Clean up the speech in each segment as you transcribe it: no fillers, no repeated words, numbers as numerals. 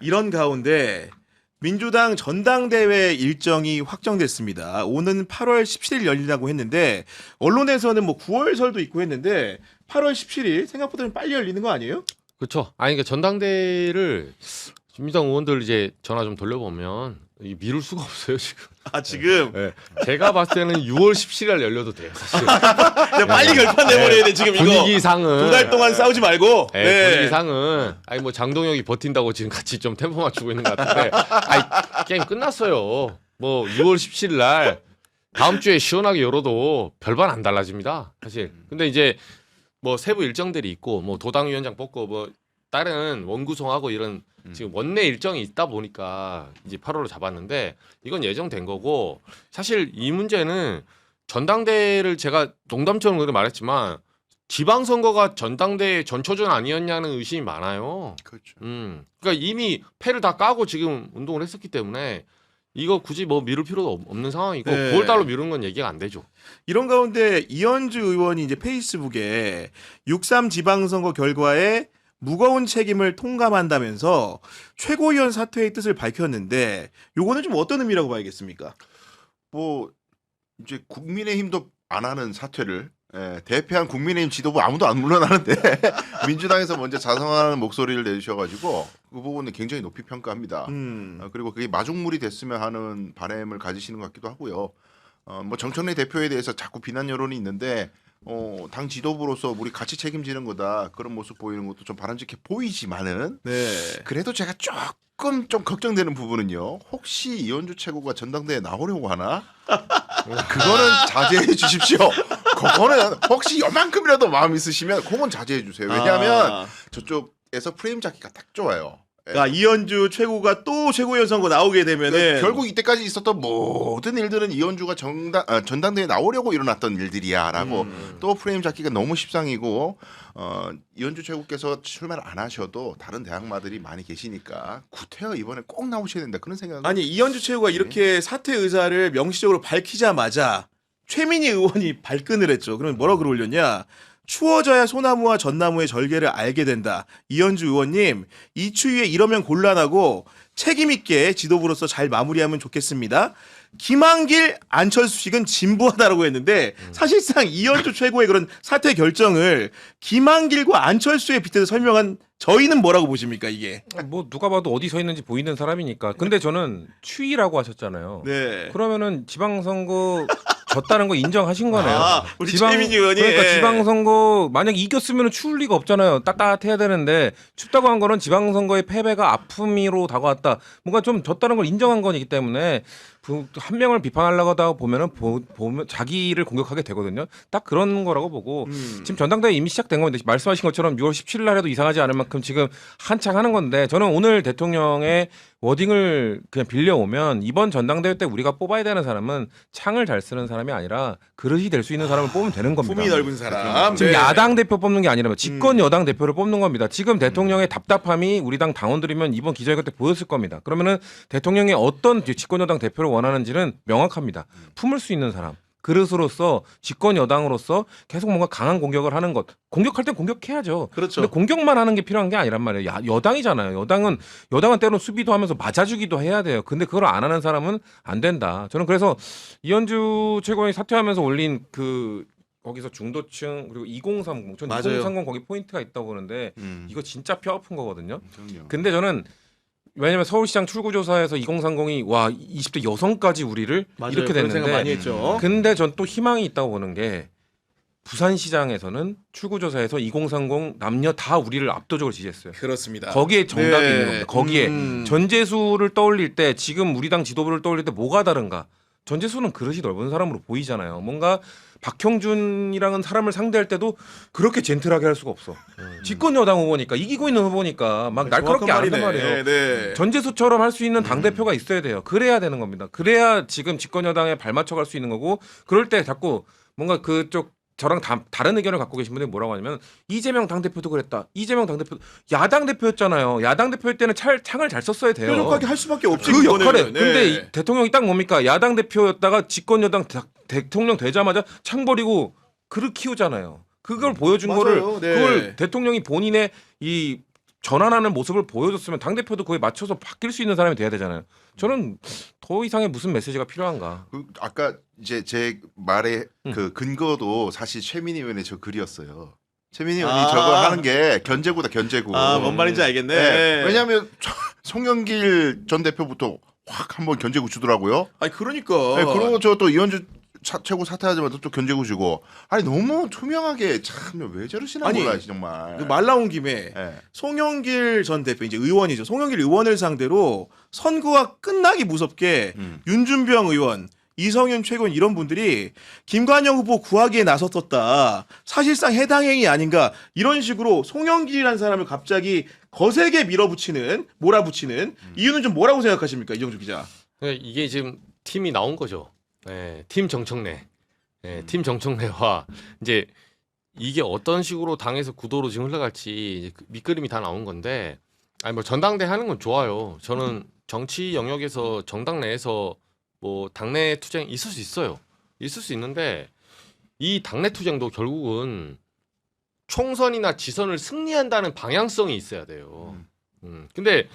이런 가운데 민주당 전당대회 일정이 확정됐습니다. 오는 8월 17일 열린다고 했는데 언론에서는 뭐 9월설도 있고 했는데 8월 17일 생각보다 좀 빨리 열리는 거 아니에요? 그렇죠. 아니 그러니까 전당대회를 민주당 의원들 이제 전화 좀 돌려보면 이 미룰 수가 없어요 지금. 아 지금 네. 제가 봤을 때는 6월 17일 열려도 돼요 사실. 그냥 빨리 결판 내버려야 돼 지금 이거. 분위기상은 두 달 동안 싸우지 말고. 네, 분위기상은 아니 뭐 장동혁이 버틴다고 지금 같이 좀 템포 맞추고 있는 것 같은데 아니 게임 끝났어요. 뭐 6월 17일 날 다음 주에 시원하게 열어도 별반 안 달라집니다 사실. 근데 이제 뭐 세부 일정들이 있고 뭐 도당위원장 뽑고 뭐 다른 원구성하고 이런 지금 원내 일정이 있다 보니까 이제 8월로 잡았는데 이건 예정된 거고 사실 이 문제는 전당대회를 제가 농담처럼 그렇게 말했지만 지방선거가 전당대회 전초전 아니었냐는 의심이 많아요. 그렇죠. 그러니까 이미 패를 다 까고 지금 운동을 했었기 때문에 이거 굳이 뭐 미룰 필요도 없는 상황이고 네. 9월달로 미루는 건 얘기가 안 되죠. 이런 가운데 이현주 의원이 이제 페이스북에 6.3 지방선거 결과에 무거운 책임을 통감한다면서 최고위원 사퇴의 뜻을 밝혔는데 요거는 좀 어떤 의미라고 봐야겠습니까? 뭐 이제 국민의힘도 안 하는 사퇴를 대표한 국민의힘 지도부 아무도 안 물러나는데 민주당에서 먼저 자성하는 목소리를 내주셔가지고 그 부분은 굉장히 높이 평가합니다. 그리고 그게 마중물이 됐으면 하는 바람을 가지시는 것 같기도 하고요. 뭐 정청래 대표에 대해서 자꾸 비난 여론이 있는데 당 지도부로서 우리 같이 책임지는 거다 그런 모습 보이는 것도 좀 바람직해 보이지만은 네. 그래도 제가 조금 좀 걱정되는 부분은요. 혹시 이현주 최고가 전당대회에 나오려고 하나? 그거는 자제해 주십시오. 그거는 혹시 요만큼이라도 마음 있으시면 그건 자제해 주세요. 왜냐하면 저쪽에서 프레임 잡기가 딱 좋아요. 그러니까 이현주 최고가 또 최고위원 선거 나오게 되면은 결국 이때까지 있었던 모든 일들은 이현주가 전당대회에 나오려고 일어났던 일들이야라고 또 프레임 잡기가 너무 십상이고 이현주 최고께서 출마를 안 하셔도 다른 대학마들이 많이 계시니까 구태여 이번에 꼭 나오셔야 된다 그런 생각은 아니 이현주 최고가 이렇게 사퇴 의사를 명시적으로 밝히자마자 최민희 의원이 발끈을 했죠. 그러면 뭐라고 글을 올렸냐? 추워져야 소나무와 전나무의 절개를 알게 된다. 이현주 의원님, 이 추위에 이러면 곤란하고 책임 있게 지도부로서 잘 마무리하면 좋겠습니다. 김한길, 안철수식은 진부하다라고 했는데 사실상 이현주 최고의 그런 사퇴 결정을 김한길과 안철수에 빗대서 설명한 저희는 뭐라고 보십니까 이게? 뭐 누가 봐도 어디 서 있는지 보이는 사람이니까. 근데 저는 추위라고 하셨잖아요. 네. 그러면은 지방선거 졌다는 거 인정하신 거네요. 아, 우리 최민희 의원이 그러니까 예. 지방선거 만약 이겼으면 추울 리가 없잖아요. 따뜻해야 되는데 춥다고 한 거는 지방선거의 패배가 아픔으로 다가왔다. 뭔가 좀 졌다는 걸 인정한 거기 때문에 한 명을 비판하려고 하다 보면은 보면 자기를 공격하게 되거든요. 딱 그런 거라고 보고 지금 전당대회 이미 시작된 건데 말씀하신 것처럼 6월 17일 날 해도 이상하지 않을 만큼 지금 한창 하는 건데 저는 오늘 대통령의 워딩을 그냥 빌려오면 이번 전당대회 때 우리가 뽑아야 되는 사람은 창을 잘 쓰는 사람이 아니라 그릇이 될 수 있는 사람을 뽑으면 되는 겁니다. 품이 넓은 사람. 지금 네. 야당 대표 뽑는 게 아니라 집권 여당 대표를 뽑는 겁니다. 지금 대통령의 답답함이 우리 당 당원들이면 이번 기자회견 때 보였을 겁니다. 그러면은 대통령이 어떤 집권 여당 대표를 원하는지는 명확합니다. 품을 수 있는 사람. 그릇으로서 집권 여당으로서 계속 뭔가 강한 공격을 하는 것. 공격할 땐 공격해야죠. 그렇죠. 근데 공격만 하는 게 필요한 게 아니란 말이에요. 여당이잖아요. 여당은 때로는 수비도 하면서 맞아주기도 해야 돼요. 근데 그걸 안 하는 사람은 안 된다. 저는 그래서 이현주 최고위원이 사퇴하면서 올린 거기서 중도층 그리고 2030, 전 맞아요. 2030 거기 포인트가 있다고 보는데 이거 진짜 뼈 아픈 거거든요. 그럼요. 근데 저는 왜냐면 서울시장 출구조사에서 2030이 와 20대 여성까지 우리를 맞아요. 이렇게 그런 생각 많이 됐는데 했죠. 근데 전 또 희망이 있다고 보는 게 부산시장에서는 출구조사에서 2030 남녀 다 우리를 압도적으로 지지했어요. 그렇습니다. 거기에 정답이 네. 있는 겁니다. 거기에 전재수를 떠올릴 때 지금 우리 당 지도부를 떠올릴 때 뭐가 다른가? 전재수는 그릇이 넓은 사람으로 보이잖아요. 뭔가 박형준이랑은 사람을 상대할 때도 그렇게 젠틀하게 할 수가 없어. 집권 여당 후보니까 이기고 있는 후보니까 막 날카롭게 안 한단 말이에요. 네. 전재수처럼 할 수 있는 당대표가 있어야 돼요. 그래야 되는 겁니다. 그래야 지금 집권 여당에 발맞춰 갈 수 있는 거고 그럴 때 자꾸 뭔가 그쪽 저랑 다른 의견을 갖고 계신 분들이 뭐라고 하냐면 이재명 당대표도 그랬다. 이재명 당대표 야당 대표였잖아요. 야당 대표일 때는 창을 잘 썼어야 돼요. 뾰족하게 할 수밖에 없지. 그 이거는. 역할에 네. 근데 이 대통령이 딱 뭡니까? 야당 대표였다가 집권 여당 대통령 되자마자 창 버리고 그릇 키우잖아요. 그걸 보여준 맞아요. 거를 네. 그걸 대통령이 본인의 이 전환하는 모습을 보여줬으면 당 대표도 그에 맞춰서 바뀔 수 있는 사람이 돼야 되잖아요. 저는 더 이상의 무슨 메시지가 필요한가? 아까 이제 제 말의 그 근거도 사실 최민희 의원의 저 글이었어요. 최민희 의원이 저거 하는 게 견제구다 견제구. 뭔 말인지 알겠네. 네. 왜냐하면 송영길 전 대표부터 확 한번 견제구 주더라고요. 아니 그러니까. 네, 그리고 저 또 이현주 최고 사퇴하자마자 또 견제구 주고. 아니 너무 투명하게 참 왜 저러시나 아니, 몰라 정말. 말 나온 김에 네. 송영길 전 대표 이제 의원이죠. 송영길 의원을 상대로 선거가 끝나기 무섭게 윤준병 의원, 이성윤 최고위원 이런 분들이 김관영 후보 구하기에 나섰었다. 사실상 해당 행위 아닌가 이런 식으로 송영길이라는 사람을 갑자기 거세게 몰아붙이는 이유는 좀 뭐라고 생각하십니까, 이정주 기자? 그러니까 이게 지금 팀이 나온 거죠. 네, 팀 정청래. 네, 팀 정청래와 이제 이게 어떤 식으로 당에서 구도로 지금 흘러갈지 이제 그 밑그림이 다 나온 건데, 아니 뭐 전당대 하는 건 좋아요. 저는 정치 영역에서 정당 내에서 뭐 당내 투쟁 있을 수 있어요. 있을 수 있는데 이 당내 투쟁도 결국은 총선이나 지선을 승리한다는 방향성이 있어야 돼요. 근데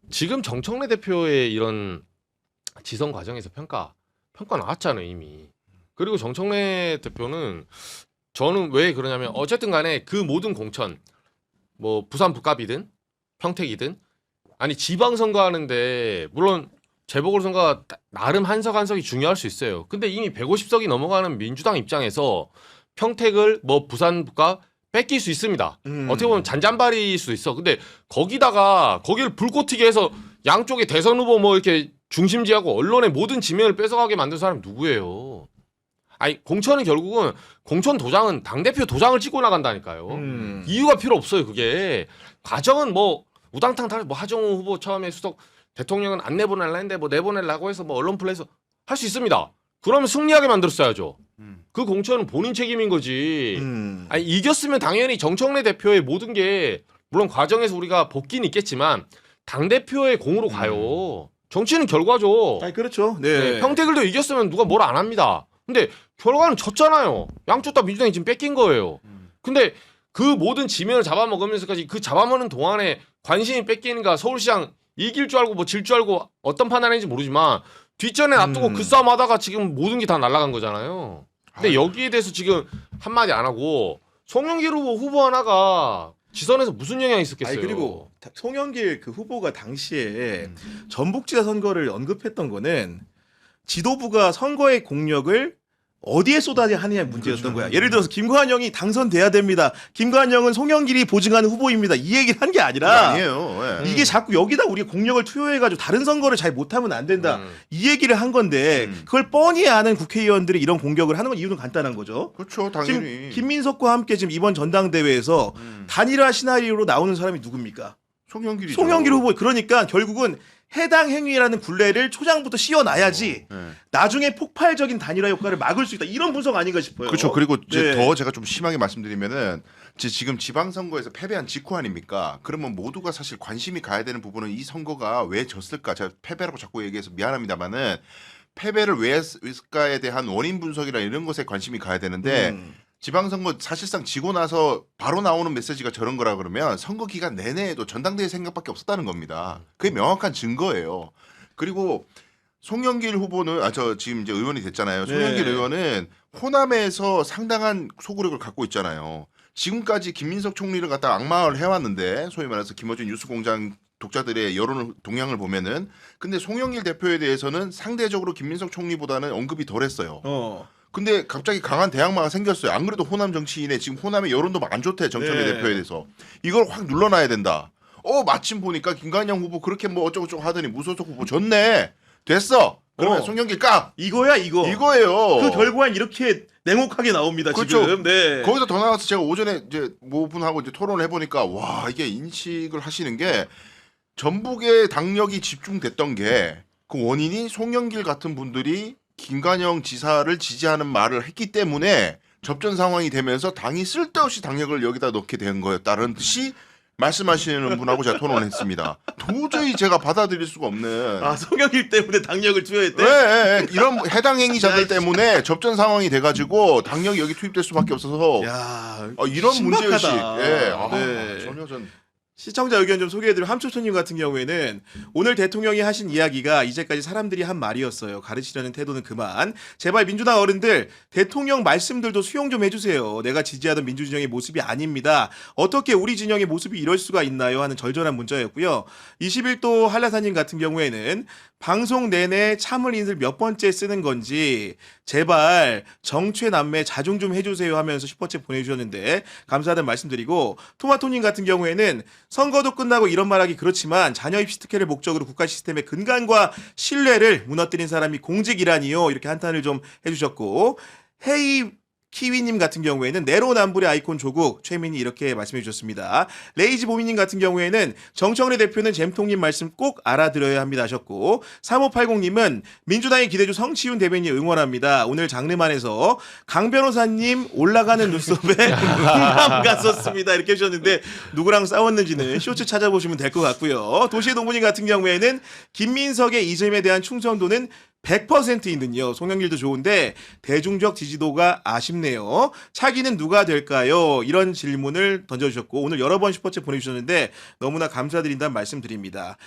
지금 정청래 대표의 이런 지선 과정에서 평가 나왔잖아요 이미. 그리고 정청래 대표는 저는 왜 그러냐면 어쨌든 간에 그 모든 공천 뭐 부산 북갑이든 평택이든 아니 지방선거 하는데 물론 재보궐선거가 나름 한석이 중요할 수 있어요. 근데 이미 150석이 넘어가는 민주당 입장에서 평택을 뭐 부산 북갑 뺏길 수 있습니다. 어떻게 보면 잔잔바리일 수 있어. 근데 거기를 불꽃 튀게 해서 양쪽에 대선 후보 뭐 이렇게 중심지하고 언론의 모든 지면을 뺏어가게 만든 사람이 누구예요? 아니 공천은 결국은 공천 도장은 당대표 도장을 찍고 나간다니까요. 이유가 필요 없어요. 그게 과정은 뭐 우당탕 뭐 하정우 후보 처음에 수석 대통령은 안 내보낼라 했는데 뭐 내보내려고 해서 뭐 언론 플레이에서 할 수 있습니다. 그러면 승리하게 만들었어야죠. 그 공천은 본인 책임인 거지. 아니 이겼으면 당연히 정청래 대표의 모든 게 물론 과정에서 우리가 복귀는 있겠지만 당 대표의 공으로 가요. 정치는 결과죠. 아니 그렇죠. 네, 평택을도 이겼으면 누가 뭘 안 합니다. 근데 결과는 졌잖아요. 양쪽 다 민주당이 지금 뺏긴 거예요. 근데 그 모든 지면을 잡아먹으면서까지 그 잡아먹는 동안에 관심이 뺏기는가 서울시장 이길 줄 알고 뭐 질 줄 알고 어떤 판단인지 모르지만 뒷전에 놔두고 그 싸움하다가 지금 모든 게 다 날아간 거잖아요. 근데 여기에 대해서 지금 한마디 안 하고 송영길 후보 하나가 지선에서 무슨 영향이 있었겠어요. 아니 그리고 송영길 그 후보가 당시에 전북지사 선거를 언급했던 거는 지도부가 선거의 공력을 어디에 쏟아야 하느냐 문제였던 거야. 예를 들어서 김관영이 당선돼야 됩니다. 김관영은 송영길이 보증하는 후보입니다. 이 얘기를 한 게 아니라 아니에요. 이게 자꾸 여기다 우리 공력을 투여해가지고 다른 선거를 잘 못하면 안 된다. 이 얘기를 한 건데 그걸 뻔히 아는 국회의원들이 이런 공격을 하는 건 이유는 간단한 거죠. 그렇죠, 지금 당연히. 김민석과 함께 지금 이번 전당대회에서 단일화 시나리오로 나오는 사람이 누굽니까? 송영길이죠. 송영길 후보. 그러니까 결국은 해당 행위라는 굴레를 초장부터 씌워놔야지 나중에 폭발적인 단일화 효과를 막을 수 있다. 이런 분석 아닌가 싶어요. 그렇죠. 그리고 네. 더 제가 좀 심하게 말씀드리면은 지금 지방선거에서 패배한 직후 아닙니까? 그러면 모두가 사실 관심이 가야 되는 부분은 이 선거가 왜 졌을까? 제가 패배라고 자꾸 얘기해서 미안합니다만은 패배를 왜 했을까에 대한 원인 분석이나 이런 것에 관심이 가야 되는데 지방선거 사실상 지고 나서 바로 나오는 메시지가 저런 거라 그러면 선거 기간 내내에도 전당대회 생각밖에 없었다는 겁니다. 그게 명확한 증거예요. 그리고 송영길 후보는 저 지금 이제 의원이 됐잖아요. 송영길 의원은 호남에서 상당한 소구력을 갖고 있잖아요. 지금까지 김민석 총리를 갖다 악마화를 해왔는데 소위 말해서 김어준 뉴스공장 독자들의 여론 동향을 보면은 근데 송영길 대표에 대해서는 상대적으로 김민석 총리보다는 언급이 덜했어요. 근데 갑자기 강한 대항마가 생겼어요. 안 그래도 호남 정치인의 지금 호남의 여론도 안 좋대 정청래 대표에 대해서. 이걸 확 눌러놔야 된다. 마침 보니까 김관영 후보 그렇게 뭐 어쩌고저쩌고 하더니 무소속 후보 졌네. 됐어. 그러면 송영길 까. 이거야 이거. 이거예요. 그 결과는 이렇게 냉혹하게 나옵니다. 그렇죠. 지금. 네. 거기서 더 나가서 제가 오전에 이제 모분하고 이제 토론을 해보니까 와 이게 인식을 하시는 게 전북의 당력이 집중됐던 게 그 원인이 송영길 같은 분들이 김관영 지사를 지지하는 말을 했기 때문에 접전 상황이 되면서 당이 쓸데없이 당력을 여기다 넣게 된 거였다는 듯이 말씀하시는 분하고 제가 토론을 했습니다. 도저히 제가 받아들일 수가 없는. 송영길 때문에 당력을 투여했대. 네, 이런 해당 행위자들 때문에 접전 상황이 돼가지고 당력이 여기 투입될 수밖에 없어서 야, 이런 신박하다. 문제의식. 네. 전혀 전 시청자 의견 좀 소개해드리면 함초초님 같은 경우에는 오늘 대통령이 하신 이야기가 이제까지 사람들이 한 말이었어요. 가르치려는 태도는 그만. 제발 민주당 어른들 대통령 말씀들도 수용 좀 해주세요. 내가 지지하던 민주진영의 모습이 아닙니다. 어떻게 우리 진영의 모습이 이럴 수가 있나요? 하는 절절한 문자였고요. 21도 한라사님 같은 경우에는 방송 내내 참을 인슬 몇 번째 쓰는 건지 제발 정체남매 자중 좀 해주세요 하면서 슈퍼챗 보내주셨는데 감사하다는 말씀드리고 토마토님 같은 경우에는 선거도 끝나고 이런 말하기 그렇지만 자녀 입시 특혜를 목적으로 국가 시스템의 근간과 신뢰를 무너뜨린 사람이 공직이라니요 이렇게 한탄을 좀 해주셨고 헤이 키위님 같은 경우에는 내로남불의 아이콘 조국 최민희 이렇게 말씀해 주셨습니다. 레이지 보미님 같은 경우에는 정청래 대표는 잼통님 말씀 꼭 알아들어야 합니다 하셨고 3580님은 민주당의 기대주 성치훈 대변인 응원합니다. 오늘 장르만에서 강 변호사님 올라가는 눈썹에 공감 갔었습니다 이렇게 해주셨는데 누구랑 싸웠는지는 쇼츠 찾아보시면 될 것 같고요. 도시의 동부님 같은 경우에는 김민석의 이점에 대한 충성도는 100%있는요. 송영길도 좋은데 대중적 지지도가 아쉽네요. 차기는 누가 될까요? 이런 질문을 던져주셨고 오늘 여러 번 슈퍼챗 보내주셨는데 너무나 감사드린다는 말씀드립니다.